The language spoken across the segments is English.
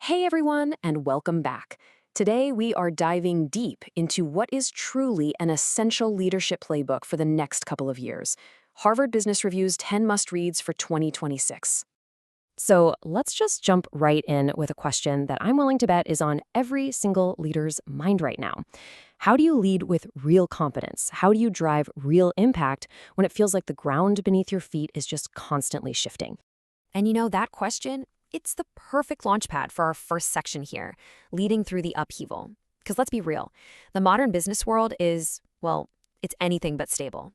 Hey everyone, and welcome back. Today we are diving deep into what is truly an essential leadership playbook for the next couple of years. Harvard Business Review's 10 must-reads for 2026. So let's just jump right in with a question that I'm willing to bet is on every single leader's mind right now. How do you lead with real competence? How do you drive real impact when it feels like the ground beneath your feet is just constantly shifting? And that question, it's the perfect launchpad for our first section here, leading through the upheaval. Because let's be real, the modern business world is, well, it's anything but stable.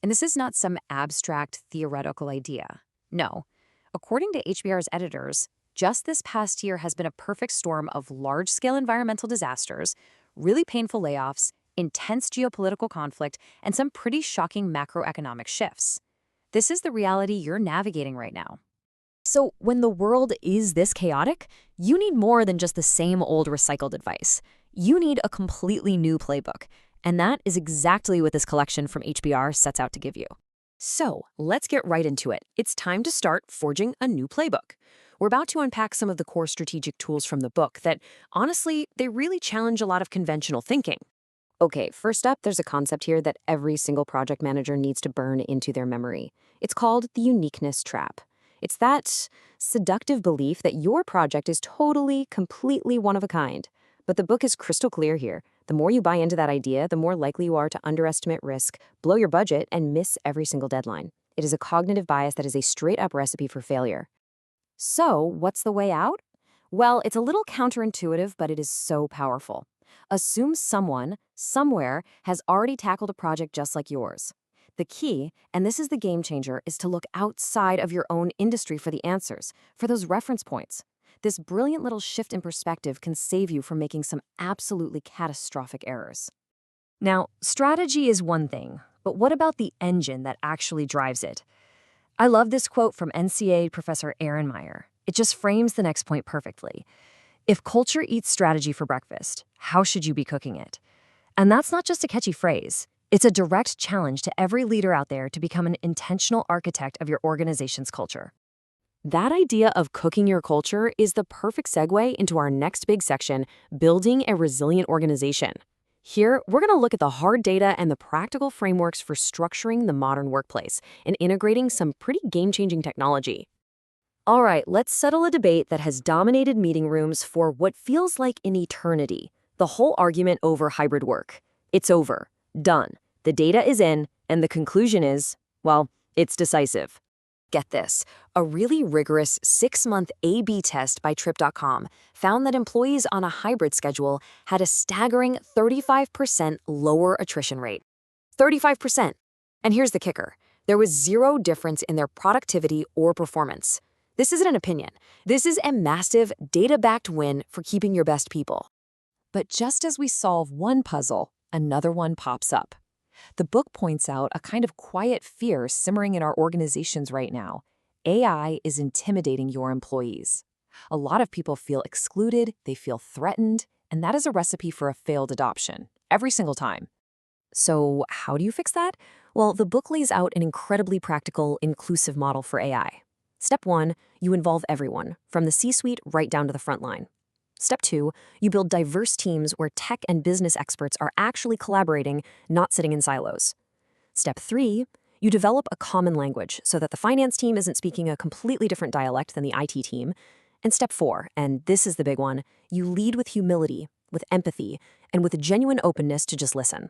And this is not some abstract theoretical idea. No. According to HBR's editors, just this past year has been a perfect storm of large-scale environmental disasters, really painful layoffs, intense geopolitical conflict, and some pretty shocking macroeconomic shifts. This is the reality you're navigating right now. So when the world is this chaotic, you need more than just the same old recycled advice. You need a completely new playbook. And that is exactly what this collection from HBR sets out to give you. So let's get right into it. It's time to start forging a new playbook. We're about to unpack some of the core strategic tools from the book that, honestly, they really challenge a lot of conventional thinking. Okay, first up, there's a concept here that every single project manager needs to burn into their memory. It's called the uniqueness trap. It's that seductive belief that your project is totally, completely one of a kind. But the book is crystal clear here. The more you buy into that idea, the more likely you are to underestimate risk, blow your budget, and miss every single deadline. It is a cognitive bias that is a straight-up recipe for failure. So, what's the way out? Well, it's a little counterintuitive, but it is so powerful. Assume someone, somewhere, has already tackled a project just like yours. The key, and this is the game changer, is to look outside of your own industry for the answers, for those reference points. This brilliant little shift in perspective can save you from making some absolutely catastrophic errors. Now, strategy is one thing, but what about the engine that actually drives it? I love this quote from NCA Professor Aaron Meyer. It just frames the next point perfectly. If culture eats strategy for breakfast, how should you be cooking it? And that's not just a catchy phrase. It's a direct challenge to every leader out there to become an intentional architect of your organization's culture. That idea of cooking your culture is the perfect segue into our next big section, building a resilient organization. Here, we're going to look at the hard data and the practical frameworks for structuring the modern workplace and integrating some pretty game-changing technology. All right, let's settle a debate that has dominated meeting rooms for what feels like an eternity, the whole argument over hybrid work. It's over. Done. The data is in, and the conclusion is, well, it's decisive. Get this, a really rigorous 6-month A/B test by Trip.com found that employees on a hybrid schedule had a staggering 35% lower attrition rate. 35%. And here's the kicker. There was zero difference in their productivity or performance. This isn't an opinion. This is a massive, data-backed win for keeping your best people. But just as we solve one puzzle, another one pops up. The book points out a kind of quiet fear simmering in our organizations right now. AI is intimidating your employees. A lot of people feel excluded, they feel threatened, and that is a recipe for a failed adoption, every single time. So how do you fix that? Well, the book lays out an incredibly practical, inclusive model for AI. Step 1, you involve everyone, from the C-suite right down to the front line. Step 2, you build diverse teams where tech and business experts are actually collaborating, not sitting in silos. Step 3, you develop a common language so that the finance team isn't speaking a completely different dialect than the IT team. And step 4, and this is the big one, you lead with humility, with empathy, and with a genuine openness to just listen.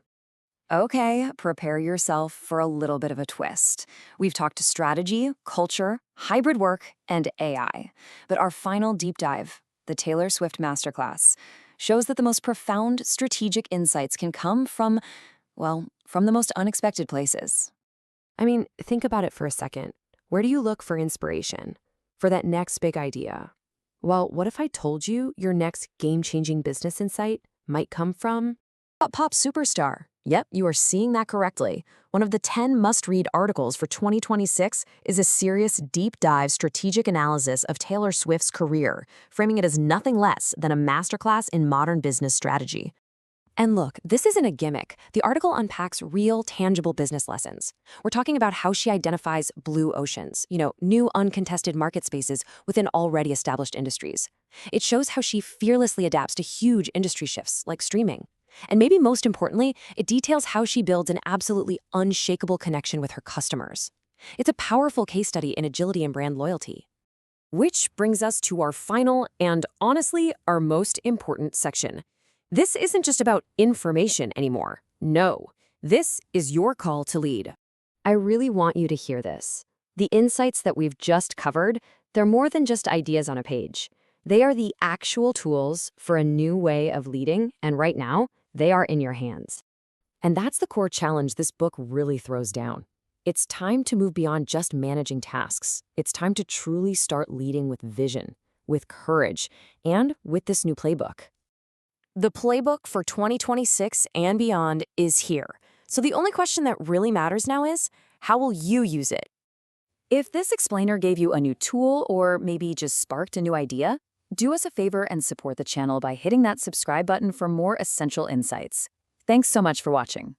Okay, prepare yourself for a little bit of a twist. We've talked strategy, culture, hybrid work, and AI. But our final deep dive, the Taylor Swift Masterclass, shows that the most profound strategic insights can come from, well, from the most unexpected places. I mean, think about it for a second. Where do you look for inspiration? For that next big idea? Well, what if I told you your next game-changing business insight might come from a pop superstar? Yep, you are seeing that correctly. One of the 10 must-read articles for 2026 is a serious, deep-dive strategic analysis of Taylor Swift's career, framing it as nothing less than a masterclass in modern business strategy. And look, this isn't a gimmick. The article unpacks real, tangible business lessons. We're talking about how she identifies blue oceans, new uncontested market spaces within already established industries. It shows how she fearlessly adapts to huge industry shifts like streaming. And maybe most importantly, it details how she builds an absolutely unshakable connection with her customers. It's a powerful case study in agility and brand loyalty. Which brings us to our final and, honestly, our most important section. This isn't just about information anymore. No, this is your call to lead. I really want you to hear this. The insights that we've just covered, they're more than just ideas on a page. They are the actual tools for a new way of leading, and right now, they are in your hands. And that's the core challenge this book really throws down. It's time to move beyond just managing tasks. It's time to truly start leading with vision, with courage, and with this new playbook. The playbook for 2026 and beyond is here. So the only question that really matters now is, how will you use it? If this explainer gave you a new tool or maybe just sparked a new idea, do us a favor and support the channel by hitting that subscribe button for more essential insights. Thanks so much for watching.